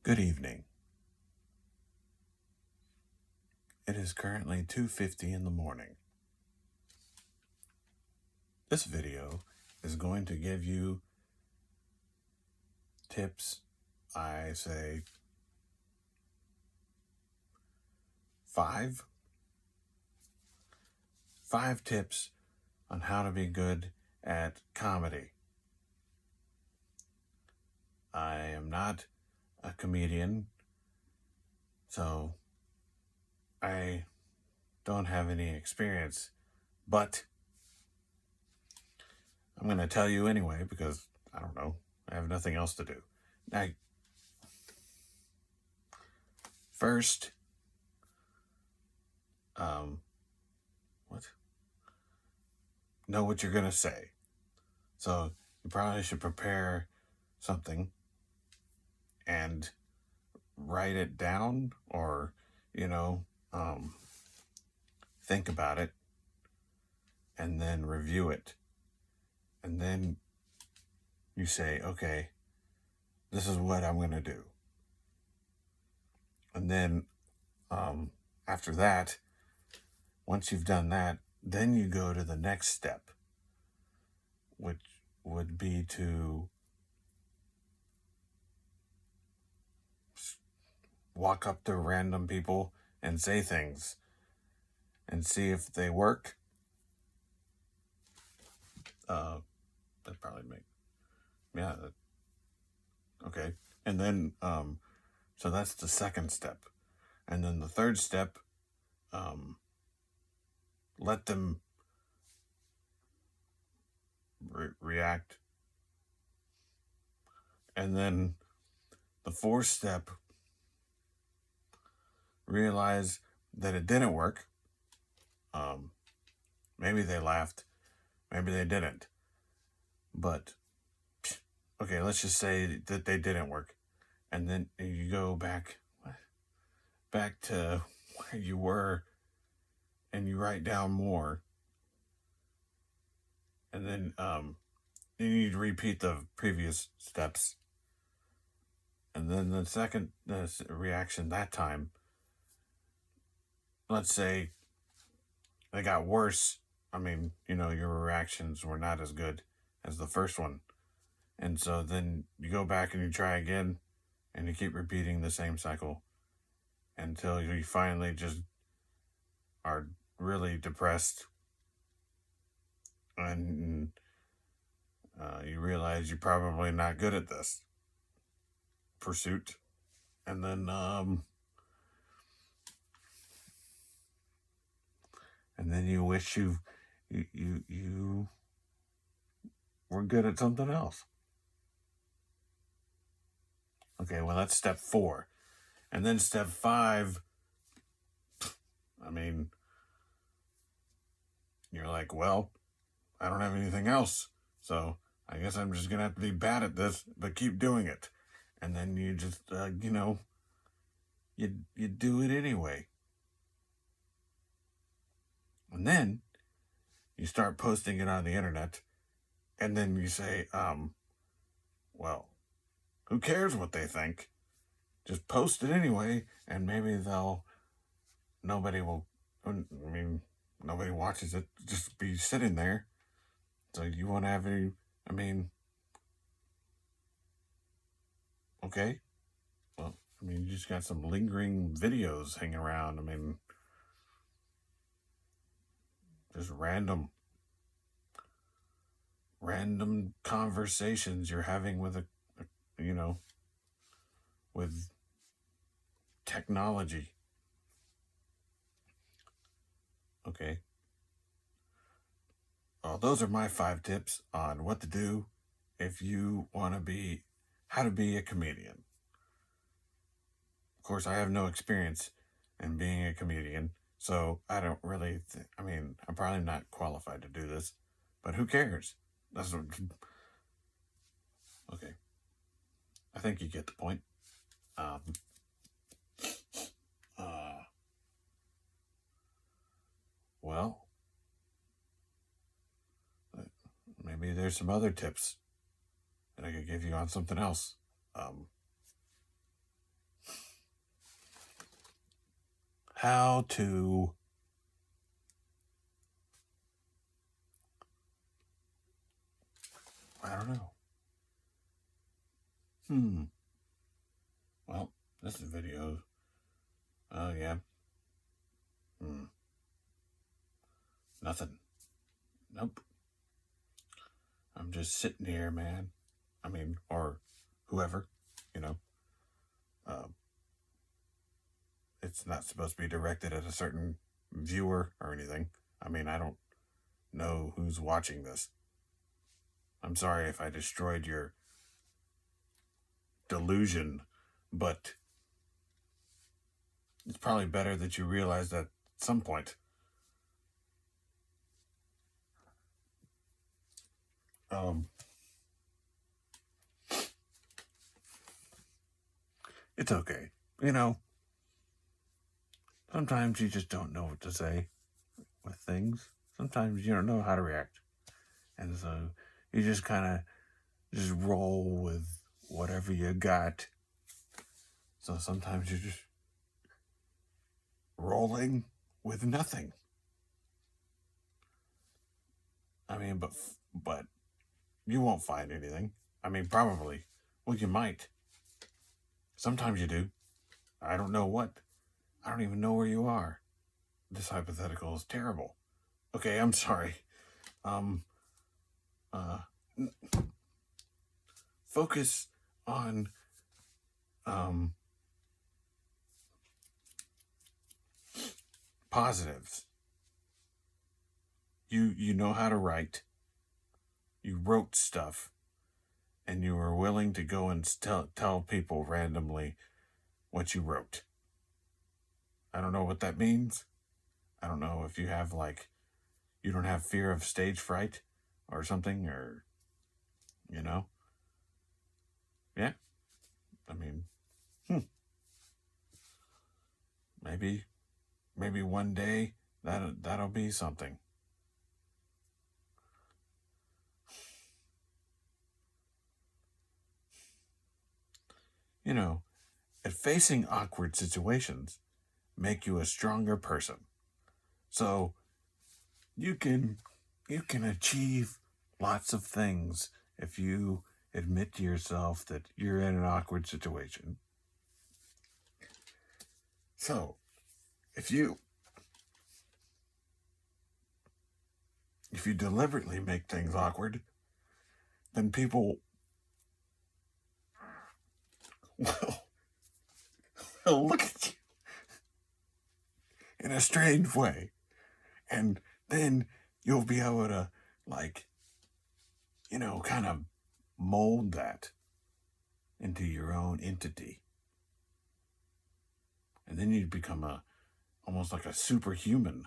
Good evening. It is currently 2:50 in the morning. This video is going to give you tips. I say five tips on how to be good at comedy. I am not a comedian, so I don't have any experience, but I'm going to tell you anyway because I don't know. I have nothing else to do. Now, first, know what you're going to say. So you probably should prepare something and write it down or, think about it and then review it. And then you say, okay, this is what I'm going to do. And then after that, once you've done that, then you go to the next step, which would be to walk up to random people and say things and see if they work. That'd probably okay. And then, so that's the second step. And then the third step, let them react. And then the fourth step, realize that it didn't work. Maybe they laughed, maybe they didn't. But, okay, let's just say that they didn't work. And then you go back to where you were and you write down more. And then you need to repeat the previous steps. And then the second reaction that time, let's say they got worse. I mean, your reactions were not as good as the first one. And so then you go back and you try again and you keep repeating the same cycle until you finally just are really depressed and you realize you're probably not good at this pursuit. And then you wish you were good at something else. Okay, well, that's step 4. And then step 5, I mean, you're like, well, I don't have anything else, so I guess I'm just going to have to be bad at this, but keep doing it. And then you just, you do it anyway. And then you start posting it on the internet, and then you say, well, who cares what they think? Just post it anyway, and maybe nobody watches it, just be sitting there. So you won't have any, okay. Well, you just got some lingering videos hanging around. Just random conversations you're having with with technology. Okay. Well, those are my 5 tips on what to do if you want to how to be a comedian. Of course, I have no experience in being a comedian, so I don't really, I'm probably not qualified to do this, but who cares? That's what, okay. I think you get the point. Well, maybe there's some other tips that I could give you on something else. how to I don't know. Well, this is video. Oh yeah. Nothing. Nope. I'm just sitting here, man. I mean, or whoever, you know. Uh, it's not supposed to be directed at a certain viewer or anything. I mean, I don't know who's watching this. I'm sorry if I destroyed your delusion, but it's probably better that you realize that at some point. It's okay. You know, sometimes you just don't know what to say with things. Sometimes you don't know how to react. And so you just kind of just roll with whatever you got. So sometimes you're just rolling with nothing. I mean, but you won't find anything. I mean, probably. Well, you might. Sometimes you do. I don't know what. I don't even know where you are. This hypothetical is terrible. Okay, I'm sorry. Focus on positives. You know how to write. You wrote stuff, and you were willing to go and tell people randomly what you wrote. I don't know what that means. I don't know if you have you don't have fear of stage fright or something, or yeah. I mean, maybe one day that'll be something. You know, at facing awkward situations make you a stronger person. So you can achieve lots of things if you admit to yourself that you're in an awkward situation. So if you deliberately make things awkward, then people will look at you in a strange way. And then you'll be able to, kind of mold that into your own entity. And then you'd become almost like a superhuman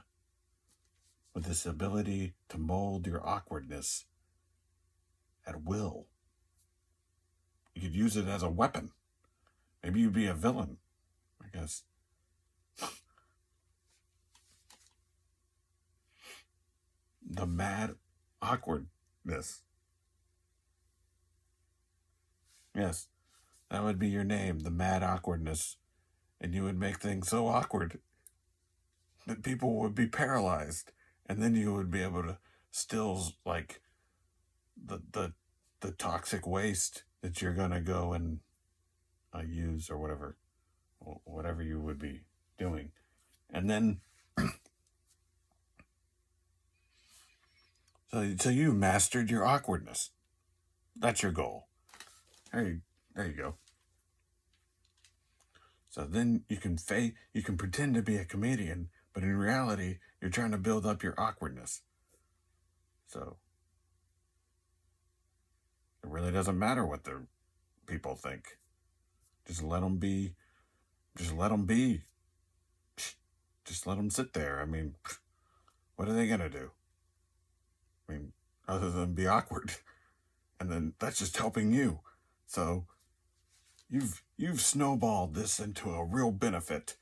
with this ability to mold your awkwardness at will. You could use it as a weapon. Maybe you'd be a villain, I guess. The mad awkwardness. Yes, that would be your name, the mad awkwardness. And you would make things so awkward that people would be paralyzed. And then you would be able to still, the toxic waste that you're going to go and use or whatever you would be doing. And then, so you mastered your awkwardness. That's your goal. There you go. So then you can pretend to be a comedian, but in reality, you're trying to build up your awkwardness. So it really doesn't matter what the people think. Just let them be. Just let them be. Just let them sit there. I mean, what are they going to do? I mean, other than be awkward. And then that's just helping you. So you've snowballed this into a real benefit.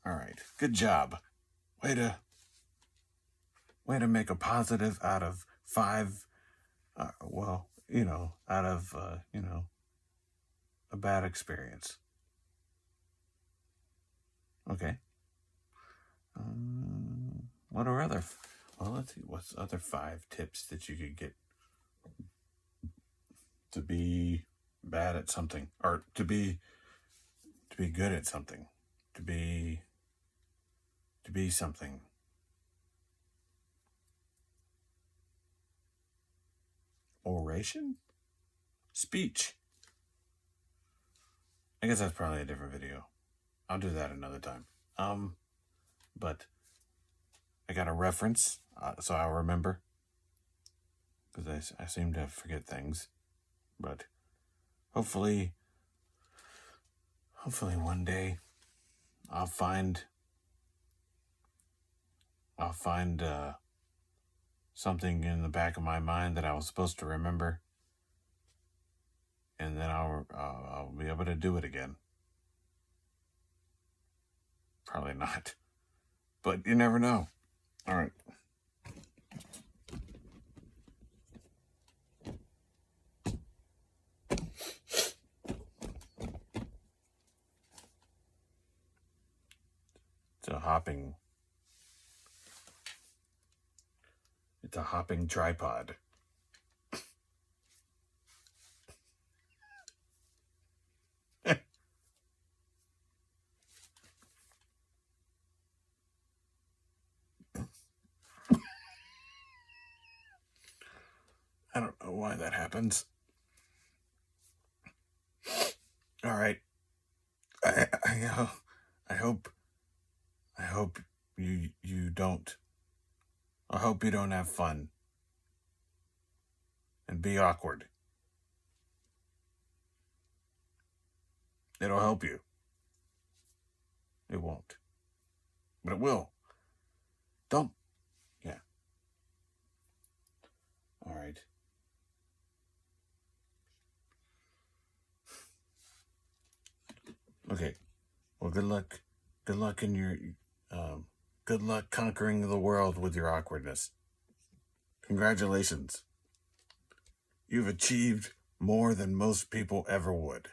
All right. Good job. Way to make a positive out of 5. Out of a bad experience. Okay. What are other? Well, let's see. What's other 5 tips that you could get to be bad at something, or to be good at something, to be something? Oration, speech. I guess that's probably a different video. I'll do that another time. But I got a reference, so I'll remember, because I seem to forget things. But hopefully one day I'll find something in the back of my mind that I was supposed to remember, and then I'll be able to do it again. Probably not, but you never know. All right. It's a hopping tripod. I don't know why that happens. All right. I hope you don't. I hope you don't have fun and be awkward. It'll help you. It won't, but it will. Don't. Yeah. All right. Okay. Well, good luck. Good luck in your. Good luck conquering the world with your awkwardness. Congratulations. You've achieved more than most people ever would.